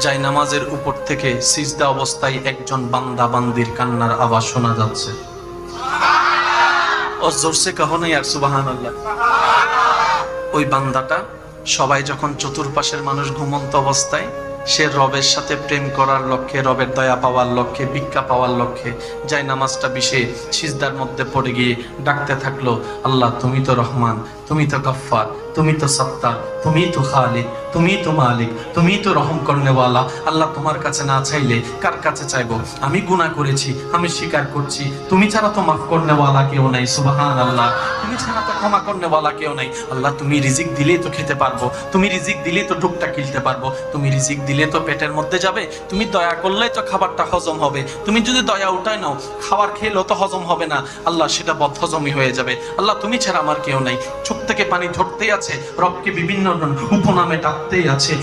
যাই নামাজের উপর থেকে সিজদা অবস্থায় একজন বান্দা বান্দির কান্নার আওয়াজ শোনা যাচ্ছে। ও জোরসে কহো না ইয়ার সুবহানাল্লাহ। ওই বান্দাটা সবাই যখন চতুর্পাশের মানুষ ঘুমন্ত অবস্থায়, সে রবের সাথে প্রেম করার লক্ষ্যে, রবের দয়া পাওয়ার লক্ষ্যে, ভিক্ষা পাওয়ার লক্ষ্যে যাই নামাজটা বিষে সিজদার মধ্যে পড়ে গিয়ে ডাকতে থাকলো, আল্লাহ তুমি তো রহমান, তুমি তো গফফার, তুমি তো সত্তার, তুমি তো খালিক, তুমি তো মালিক, তুমি তো রহম করনেওয়ালা। আল্লাহ তোমার কাছে না চাইলে কার কাছে চাইবো? আমি গুনাহ করেছি, আমি স্বীকার করছি, তুমি ছাড়া তো মাফ করনেওয়ালা কেউ নাই। সুবহানাল্লাহ। তুমি ছাড়া তো ক্ষমা করনেওয়ালা কেউ নাই। আল্লাহ তুমি রিজিক দিলেই তো খেতে পারবো, তুমি রিজিক দিলেই তো টুকটা কিলতে পারবো, তুমি রিজিক দিলে তো পেটের মধ্যে যাবে, তুমি দয়া করলেই তো খাবারটা হজম হবে, তুমি যদি দয়া উঠায় নাও খাবার খেলেও তো হজম হবে না, আল্লাহ সেটা বদহজমই হয়ে যাবে। আল্লাহ তুমি ছাড়া আমার কেউ নাই। চোখ থেকে পানি ঝরতেই আছে, রবকে বিভিন্ন উপনামে ডাকতেই আছে।